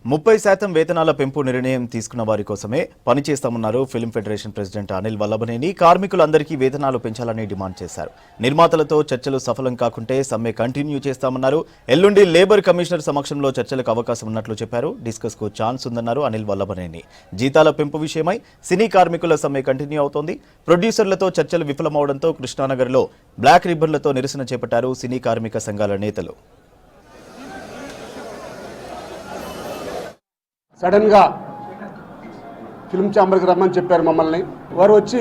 30% వేతనాల పెంపు నిర్ణయం తీసుకున్న వారి కోసమే పనిచేస్తామన్నారు film federation president Anil Vallabhaneni. కార్మికులందరికీ వేతనాలు పెంచాలని డిమాండ్ చేశారు. నిర్మాతలతో చర్చలు సఫలం కాకుంటే సమ్మె కంటిన్యూ చేస్తామన్నారు. ఎల్లుండి లేబర్ కమిషనర్ సమక్షంలో చర్చలకు అవకాశం ఉన్నట్లు చెప్పారు. డిస్కస్ కు ఛాన్స్ ఉందన్నారు అనిల్ వల్లభనేని. జీతాల పెంపు విషయమై సినీ కార్మికుల సమ్మె కంటిన్యూ అవుతోంది. ప్రొడ్యూసర్లతో చర్చలు విఫలమవడంతో కృష్ణానగర్లో బ్లాక్ రిబ్బన్లతో నిరసన చేపట్టారు సినీ కార్మిక సంఘాల నేతలు. సడన్గా ఫిల్మ్ ఛాంబర్కి రమ్మని చెప్పారు మమ్మల్ని. వారు వచ్చి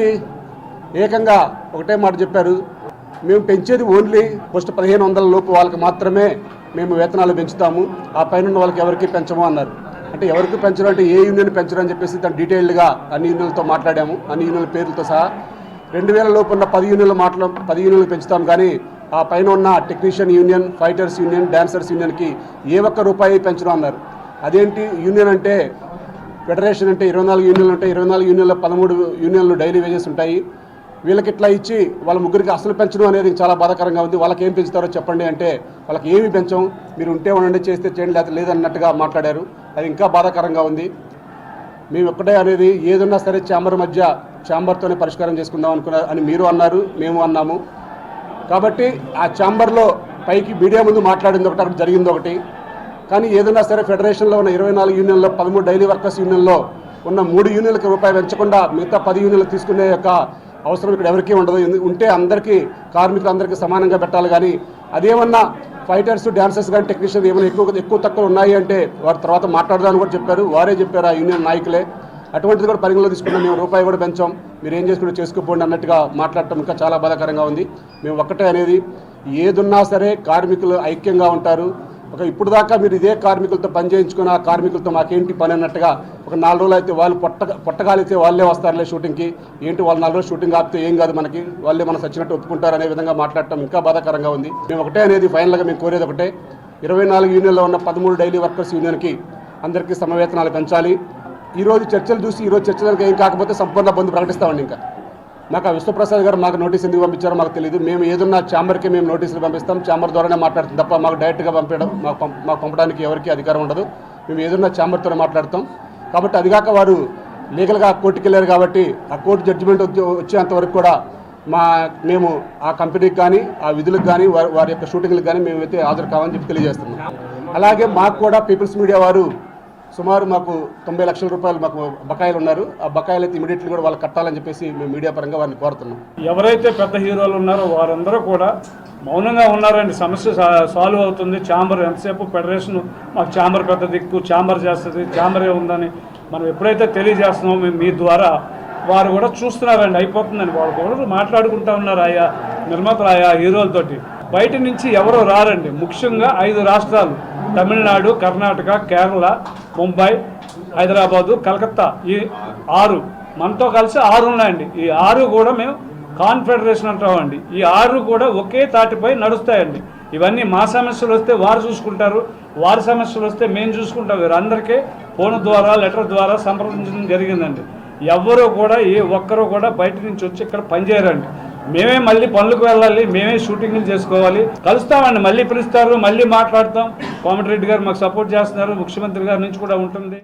ఏకంగా ఒకటే మాట చెప్పారు, మేము పెంచేది ఓన్లీ ఫస్ట్ 1500 లోపు వాళ్ళకి మాత్రమే మేము వేతనాలు పెంచుతాము, ఆ పైన వాళ్ళకి ఎవరికి పెంచము అన్నారు. అంటే ఎవరికి పెంచడం అంటే ఏ యూనియన్ పెంచడం అని చెప్పేసి దాన్ని డీటెయిల్డ్గా అన్ని యూనియన్లతో మాట్లాడాము. అన్ని యూనియన్ల పేర్లతో సహా 2000 లోపు ఉన్న 10 యూనియన్లు పెంచుతాం, కానీ ఆ పైన ఉన్న technician union, fighters union, dancers యూనియన్కి ఏ ఒక్క రూపాయి పెంచడం అన్నారు. అదేంటి యూనియన్ అంటే, ఫెడరేషన్ అంటే 24 యూనియన్లు ఉంటాయి, 24 యూనియన్లో 13 యూనియన్లు డైలీ వేజెస్ ఉంటాయి. వీళ్ళకి ఇట్లా ఇచ్చి వాళ్ళ ముగ్గురికి అసలు పెంచడం అనేది చాలా బాధాకరంగా ఉంది. వాళ్ళకి ఏం పెంచుతారో చెప్పండి అంటే వాళ్ళకి ఏమి పెంచం, మీరు ఉంటే ఉండండి, చేస్తే చేయండి, లేకపోతే లేదన్నట్టుగా మాట్లాడారు. అది ఇంకా బాధాకరంగా ఉంది. మేము ఒక్కటే అనేది ఏదన్నా సరే ఛాంబర్తోనే పరిష్కారం చేసుకుందాం అని మీరు అన్నారు, మేము అన్నాము. కాబట్టి ఆ ఛాంబర్లో పైకి మీడియా ముందు మాట్లాడింది ఒకటి, అక్కడ జరిగింది ఒకటి. కానీ ఏదైనా సరే ఫెడరేషన్లో ఉన్న 24 యూనియన్లో 13 డైలీ వర్కర్స్ యూనియన్లో ఉన్న 3 యూనియన్లకు రూపాయి పెంచకుండా మిగతా 10 యూనియన్లు తీసుకునే యొక్క అవసరం ఇక్కడ ఎవరికీ ఉండదు. ఉంటే అందరికీ కార్మికులందరికీ సమానంగా పెట్టాలి. కానీ అదేమన్నా ఫైటర్స్, డాన్సర్స్ కానీ టెక్నీషియన్స్ ఏమైనా ఎక్కువ తక్కువ ఉన్నాయి అంటే వారి తర్వాత మాట్లాడదామని కూడా చెప్పారు. వారే చెప్పారు, ఆ యూనియన్ నాయకులే. అటువంటిది కూడా పరిగణలో తీసుకున్నాం. మేము రూపాయి కూడా పెంచాం, మీరు ఏం చేసుకుంటే చేసుకోపోండి అన్నట్టుగా మాట్లాడటం ఇంకా చాలా బాధాకరంగా ఉంది. మేము ఒక్కటే అనేది, ఏదున్నా సరే కార్మికులు ఐక్యంగా ఉంటారు. ఇప్పుడు దాకా మీరు ఇదే కార్మికులతో పని చేయించుకుని ఆ కార్మికులతో మాకేంటి పని అన్నట్టుగా ఒక 4 రోజులు అయితే వాళ్ళు పొట్టగాలితే వాళ్ళే వస్తారులే షూటింగ్కి, ఏంటి వాళ్ళు 4 రోజులు షూటింగ్ ఆపితే ఏం కాదు మనకి, వాళ్ళే మనం సచ్చినట్టు ఒప్పుకుంటారు అనే విధంగా మాట్లాడటం ఇంకా బాధాకరంగా ఉంది. మేము ఒకటే అనేది, ఫైనల్గా మేము కోరేది ఒకటే, 24 యూనియన్లో ఉన్న 13 డైలీ వర్కర్స్ యూనియన్కి అందరికీ సమవేతనాలు పెంచాలి. ఈరోజు చర్చలు చూసి ఈరోజు చర్చలకు ఏం కాకపోతే సంపూర్ణ బంద్ ప్రకటిస్తామండి. ఇంకా మాకు ఆ విశ్వప్రసాద్ గారు మాకు నోటీస్ ఎందుకు పంపించారో మాకు తెలియదు. మేము ఏదన్నా ఛాంబర్కి మేము నోటీసులు పంపిస్తాం, ఛాంబర్ ద్వారానే మాట్లాడుతాం తప్ప మాకు డైరెక్ట్గా మాకు పంపడానికి ఎవరికి అధికారం ఉండదు. మేము ఏదన్నా ఛాంబర్తోనే మాట్లాడతాం. కాబట్టి అదిగాక వారు లీగల్గా కోర్టుకి వెళ్ళారు కాబట్టి ఆ కోర్టు జడ్జిమెంట్ వచ్చేంత వరకు కూడా మేము ఆ కంపెనీకి కానీ ఆ విధులకు కానీ వారి యొక్క షూటింగ్లకు కానీ మేమైతే హాజరు కావాలని చెప్పి తెలియజేస్తున్నాం. అలాగే మాకు కూడా పీపుల్స్ మీడియా వారు సుమారు మాకు 90 లక్షల రూపాయలు మాకు బకాయిలు ఉన్నారు. ఆ బకాయిలు అయితే ఇమీడియట్లీ కూడా వాళ్ళు కట్టాలని చెప్పేసి మేము మీడియా పరంగా వారిని కోరుతున్నాం. ఎవరైతే పెద్ద హీరోలు ఉన్నారో వారందరూ కూడా మౌనంగా ఉన్నారండి. సమస్య సాల్వ్ అవుతుంది. ఛాంబర్ ఎంతసేపు ఫెడరేషన్ మాకు ఛాంబర్ పెద్ద దిక్కు, ఛాంబర్ చేస్తుంది, ఛాంబరే ఉందని మనం ఎప్పుడైతే తెలియజేస్తున్నామో మేము మీ ద్వారా వారు కూడా చూస్తున్నారండి, అయిపోతుందని వాళ్ళు కూడా మాట్లాడుకుంటూ ఉన్నారు. ఆయా నిర్మాతలు ఆయా హీరోలతోటి బయట నుంచి ఎవరో రారండి. ముఖ్యంగా 5 రాష్ట్రాలు, తమిళనాడు, కర్ణాటక, కేరళ, ముంబై, హైదరాబాదు, కలకత్తా, ఈ 6 మనతో కలిసి 6 ఉన్నాయండి. ఈ 6 కూడా మేము కాన్ఫెడరేషన్ అంటామండి. ఈ 6 కూడా ఒకే తాటిపై నడుస్తాయండి. ఇవన్నీ మా సమస్యలు వస్తే వారు చూసుకుంటారు, వారి సమస్యలు వస్తే మేము చూసుకుంటాం. వీరందరికీ ఫోన్ ద్వారా, లెటర్ ద్వారా సంప్రదించడం జరిగిందండి. ఎవ్వరూ కూడా ఒక్కరూ కూడా బయట నుంచి వచ్చి ఇక్కడ పనిచేయరండి. మేమే మళ్ళీ పనులకు వెళ్ళాలి, మేమే షూటింగ్లు చేసుకోవాలి. కలుస్తామండి, మళ్ళీ పిలుస్తారు, మళ్ళీ మాట్లాడతాం. కోమటిరెడ్డి గారు మాకు సపోర్ట్ చేస్తున్నారు, ముఖ్యమంత్రి గారి నుంచి కూడా ఉంటుంది.